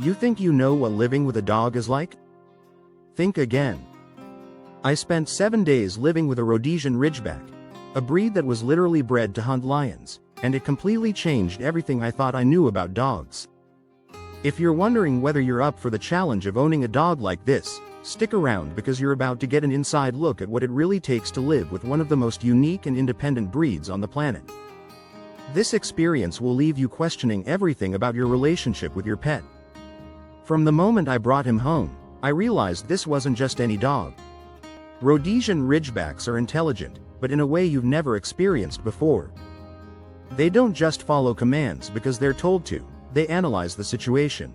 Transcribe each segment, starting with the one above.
You think you know what living with a dog is like? Think again. I spent 7 days living with a Rhodesian Ridgeback, a breed that was literally bred to hunt lions, and it completely changed everything I thought I knew about dogs. If you're wondering whether you're up for the challenge of owning a dog like this, stick around because you're about to get an inside look at what it really takes to live with one of the most unique and independent breeds on the planet. This experience will leave you questioning everything about your relationship with your pet. From the moment I brought him home, I realized this wasn't just any dog. Rhodesian Ridgebacks are intelligent, but in a way you've never experienced before. They don't just follow commands because they're told to, they analyze the situation.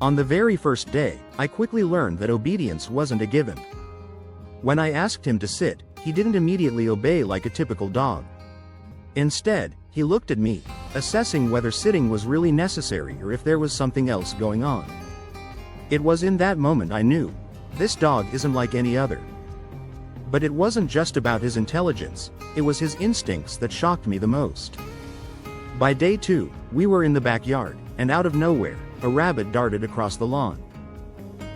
On the very first day, I quickly learned that obedience wasn't a given. When I asked him to sit, he didn't immediately obey like a typical dog. Instead, he looked at me, assessing whether sitting was really necessary or if there was something else going on. It was in that moment I knew, this dog isn't like any other. But it wasn't just about his intelligence, it was his instincts that shocked me the most. By day 2, we were in the backyard, and out of nowhere, a rabbit darted across the lawn.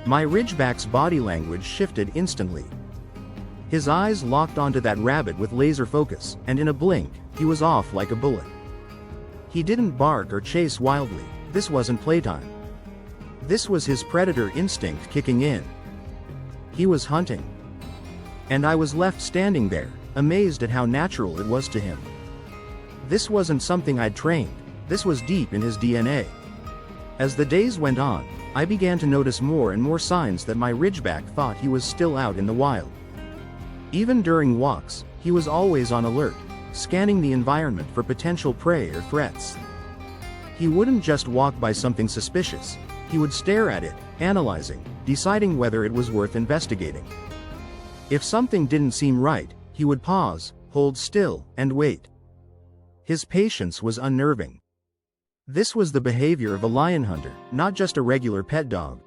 My Ridgeback's body language shifted instantly. His eyes locked onto that rabbit with laser focus, and in a blink, he was off like a bullet. He didn't bark or chase wildly, this wasn't playtime. This was his predator instinct kicking in. He was hunting. And I was left standing there, amazed at how natural it was to him. This wasn't something I'd trained, this was deep in his DNA. As the days went on, I began to notice more and more signs that my Ridgeback thought he was still out in the wild. Even during walks, he was always on alert, scanning the environment for potential prey or threats. He wouldn't just walk by something suspicious, he would stare at it, analyzing, deciding whether it was worth investigating. If something didn't seem right, he would pause, hold still, and wait. His patience was unnerving. This was the behavior of a lion hunter, not just a regular pet dog.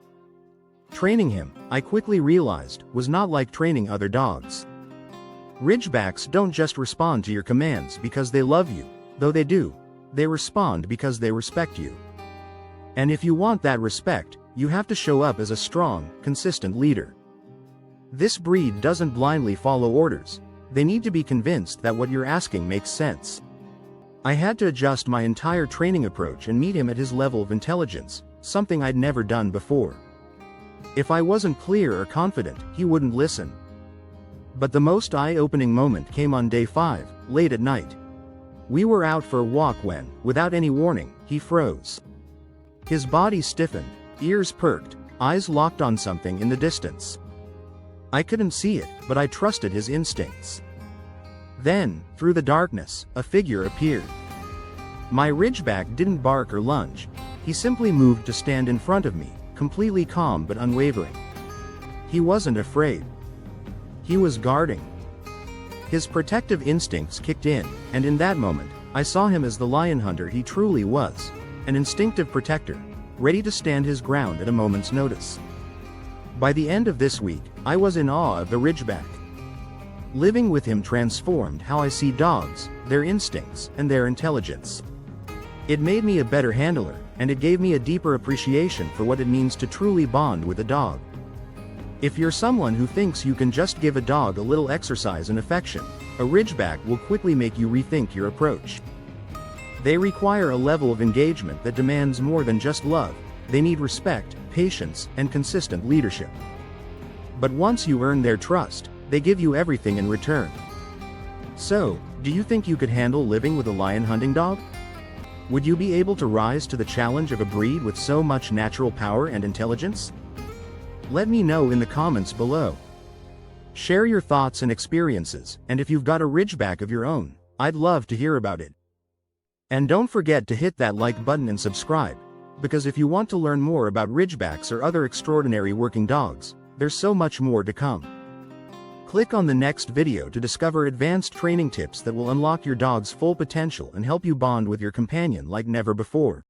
Training him, I quickly realized, was not like training other dogs. Ridgebacks don't just respond to your commands because they love you, though they do. They respond because they respect you. And if you want that respect, you have to show up as a strong, consistent leader. This breed doesn't blindly follow orders, they need to be convinced that what you're asking makes sense. I had to adjust my entire training approach and meet him at his level of intelligence, something I'd never done before. If I wasn't clear or confident, he wouldn't listen. But the most eye-opening moment came on day 5, late at night. We were out for a walk when, without any warning, he froze. His body stiffened, ears perked, eyes locked on something in the distance. I couldn't see it, but I trusted his instincts. Then, through the darkness, a figure appeared. My Ridgeback didn't bark or lunge, he simply moved to stand in front of me, completely calm but unwavering. He wasn't afraid. He was guarding. His protective instincts kicked in, and in that moment, I saw him as the lion hunter he truly was, an instinctive protector, ready to stand his ground at a moment's notice. By the end of this week, I was in awe of the Ridgeback. Living with him transformed how I see dogs, their instincts, and their intelligence. It made me a better handler, and it gave me a deeper appreciation for what it means to truly bond with a dog. If you're someone who thinks you can just give a dog a little exercise and affection, a Ridgeback will quickly make you rethink your approach. They require a level of engagement that demands more than just love, they need respect, patience, and consistent leadership. But once you earn their trust, they give you everything in return. So, do you think you could handle living with a lion hunting dog? Would you be able to rise to the challenge of a breed with so much natural power and intelligence? Let me know in the comments below. Share your thoughts and experiences, and if you've got a Ridgeback of your own, I'd love to hear about it. And don't forget to hit that like button and subscribe, because if you want to learn more about Ridgebacks or other extraordinary working dogs, there's so much more to come. Click on the next video to discover advanced training tips that will unlock your dog's full potential and help you bond with your companion like never before.